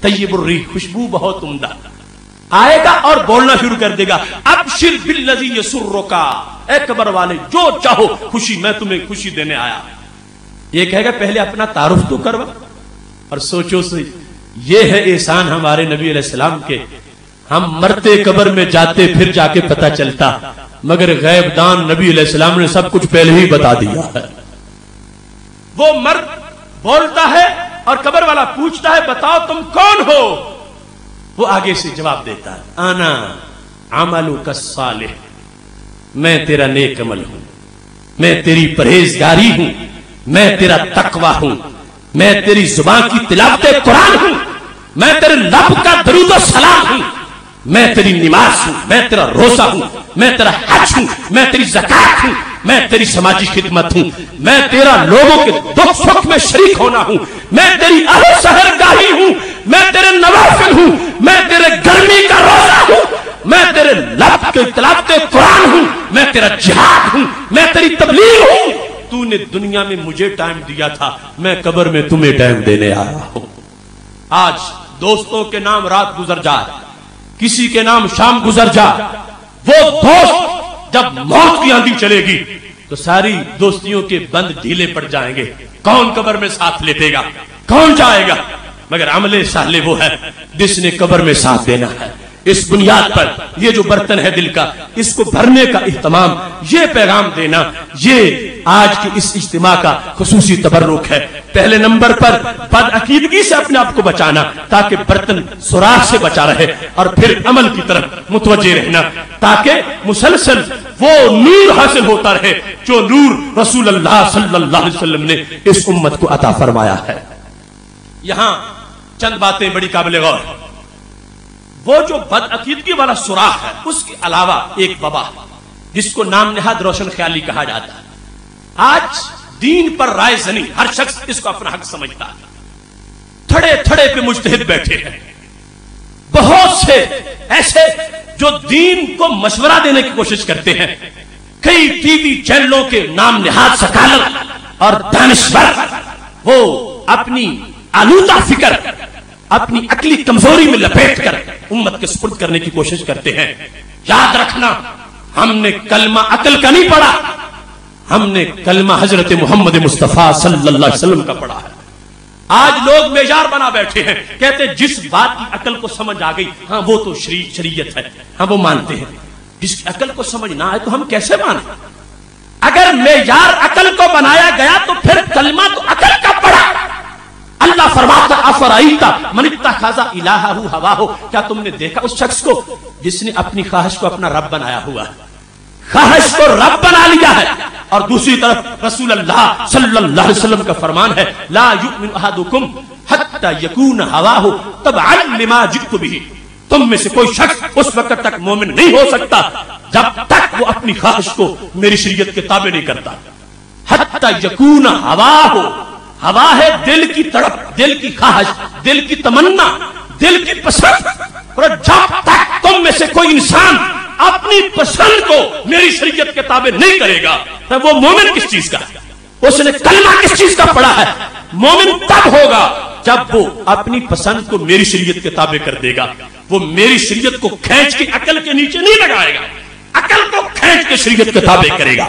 طیب الریح، خوشبو بہت عمدہ، آئے گا اور بولنا شروع کر دے گا ابشر بالذی یسرک، اے قبر والے جو چاہو خوشی، میں تمہیں خوشی دینے آیا۔ یہ کہے گا پہلے اپنا تعارف تو کروا۔ اور سوچو سے یہ ہے احسان ہمارے نبی علیہ السلام کے، ہم مرتے قبر میں جاتے پھر جا کے پتہ چلتا، مگر غیب دان نبی علیہ السلام نے سب کچھ پہلے ہی بتا دیا ہے۔ وہ مرد بولتا ہے اور قبر والا پوچھتا ہے بتاؤ تم کون ہو؟ وہ آگے سے جواب دیتا ہے انا عملک الصالح، میں تیرا نیک عمل ہوں، میں تیری پرہیزگاری ہوں، میں تیرا تقوی ہوں، میں تیری زبان کی تلاوت قرآن ہوں، میں تیرے لب کا درود و سلام ہوں، میں تیری نماز ہوں، میں تیرا روزہ ہوں، میں تیرا حج ہوں، میں تیری زکات ہوں، میں تیری سماجی خدمت ہوں، میں تیرا لوگوں کے دکھ سکھ میں شریک ہونا ہوں، میں تیری اہل سحرگاہی ہوں، میں تیرے نوافل ہوں، میں تیرے گرمی کا روزہ ہوں، میں تیرے لب کے تلاوت قرآن ہوں، میں تیرا جہاد ہوں، میں تیری تبلیغ ہوں۔ تو نے دنیا میں مجھے ٹائم دیا تھا، میں قبر میں تمہیں ٹائم دینے آیا ہوں۔ آج دوستوں کے نام رات گزر جائے، کسی کے نام شام گزر جائے، وہ دوست جب موت کی آندھی چلے گی تو ساری دوستیوں کے بند ڈھیلے پڑ جائیں گے۔ کون قبر میں ساتھ لیتے گا؟ کون جائے گا؟ مگر عمل صالح وہ ہے جس نے قبر میں ساتھ دینا ہے۔ اس بنیاد پر یہ جو برتن ہے دل کا، اس کو بھرنے کا اہتمام، یہ پیغام دینا، یہ آج کی اس اجتماع کا خصوصی تبرک ہے۔ پہلے نمبر پر بدعقیدگی سے اپنے آپ کو بچانا تاکہ برتن سوراخ سے بچا رہے، اور پھر عمل کی طرف متوجہ رہنا تاکہ مسلسل وہ نور حاصل ہوتا رہے جو نور رسول اللہ صلی اللہ علیہ وسلم نے اس امت کو عطا فرمایا ہے۔ یہاں چند باتیں بڑی قابل غور ہیں۔ وہ جو بدعقیدگی والا سوراخ ہے، اس کے علاوہ ایک وبا جس کو نام نہاد روشن خیالی کہا جاتا ہے۔ آج دین پر رائے زنی، ہر شخص اس کو اپنا حق سمجھتا ہے۔ تھڑے تھڑے پہ مجتہد بیٹھے ہیں، بہت سے ایسے جو دین کو مشورہ دینے کی کوشش کرتے ہیں۔ کئی ٹی وی چینلوں کے نام نہاد سکالر اور دانشور وہ اپنی آلودہ فکر اپنی عقلی کمزوری میں لپیٹ کر امت کے سپرد کرنے کی کوشش کرتے ہیں۔ یاد رکھنا، ہم نے کلمہ عقل کا نہیں پڑھا، ہم نے کلمہ حضرت محمد مصطفیٰ صلی اللہ علیہ وسلم کا پڑھا ہے۔ آج لوگ معیار بنا بیٹھے ہیں، کہتے جس بات کی عقل کو سمجھ آ گئی، ہاں وہ تو شریعت ہے، ہاں وہ مانتے ہیں۔ جس کی عقل کو سمجھ نہ آئے تو ہم کیسے مانیں؟ اگر معیار عقل کو بنایا گیا تو پھر کلمہ تو عقل کا پڑھا۔ اللہ فرماتا افرائیتا من اتخذ الہہ ہواہ، کیا تم نے دیکھا اس شخص کو جس نے اپنی خواہش کو اپنا رب بنایا ہوا ہے، خواہش کو رب بنا لیا ہے؟ اور دوسری طرف رسول اللہ صلی اللہ علیہ وسلم کا فرمان ہے لا یؤمن احدکم حتی یکون ہواہ تبعا لما جئت بہ، تم میں سے کوئی شخص اس وقت تک مومن نہیں ہو سکتا جب تک وہ اپنی خواہش کو میری شریعت کے تابع نہیں کرتا۔ حتی یکون ہواہ، ہوا ہے دل کی تڑپ، دل کی خواہش، دل کی تمنا، دل کی پسند، اور جب تک تم میں سے کوئی انسان اپنی پسند کو میری شریعت کے تابع نہیں کرے گا تو وہ مومن کس چیز کا ہے؟ اس نے کلمہ کس چیز کا پڑھا ہے؟ مومن تب ہوگا جب وہ اپنی پسند کو میری شریعت کے تابع کر دے گا۔ وہ میری شریعت کو کھینچ کے عقل کے نیچے نہیں لگائے گا، عقل کو کھینچ کے شریعت کے تابع کرے گا۔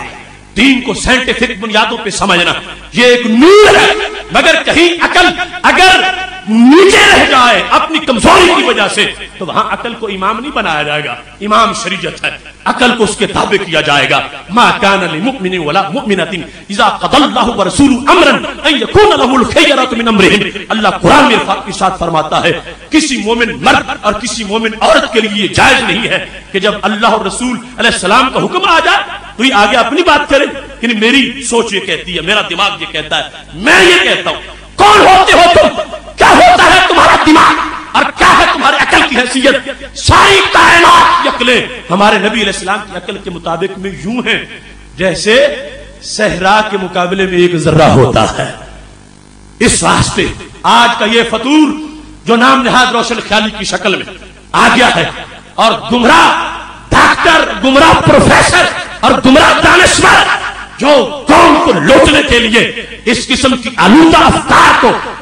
دین کو سائنٹیفک بنیادوں پہ سمجھنا یہ ایک نور ہے، مگر کہیں عقل اگر نیچے رہ جائے اپنی کمزوری کی وجہ سے تو وہاں عقل کو امام نہیں بنایا جائے گا، امام شریعت ہے، عقل کو اس کے تابع کیا جائے گا۔ ما کان للمؤمن ولا مؤمنۃ اذا قضى الله ورسوله امرا ان يكون لهم الخيرة من امرهم، اللہ قرآن میں ارشاد فرماتا ہے کسی مومن مرد اور کسی مومن عورت کے لیے یہ جائز نہیں ہے کہ جب اللہ اور رسول علیہ السلام کا حکم آ جائے تو یہ آگے اپنی بات کرے کہ میری سوچ یہ کہتی ہے، میرا دماغ یہ کہتا ہے، میں یہ کہتا ہوں۔ کون ہوتے ہو تم؟ کیا ہوتا ہے تمہارا دماغ اور کیا ہے تمہارے عقل کی حیثیت؟ ساری کائنات کی عقلیں ہمارے نبی علیہ السلام کی عقل کے مطابق میں یوں ہیں جیسے صحرا کے مقابلے میں ایک ذرہ ہوتا ہے۔ اس واسطے آج کا یہ فطور جو نام نہاد روشن خیالی کی شکل میں آ گیا ہے اور گمراہ ڈاکٹر، گمراہ پروفیسر اور گمراہ دانشور جو قوم کو لوٹنے کے لیے اس قسم کی آلودہ افکار کو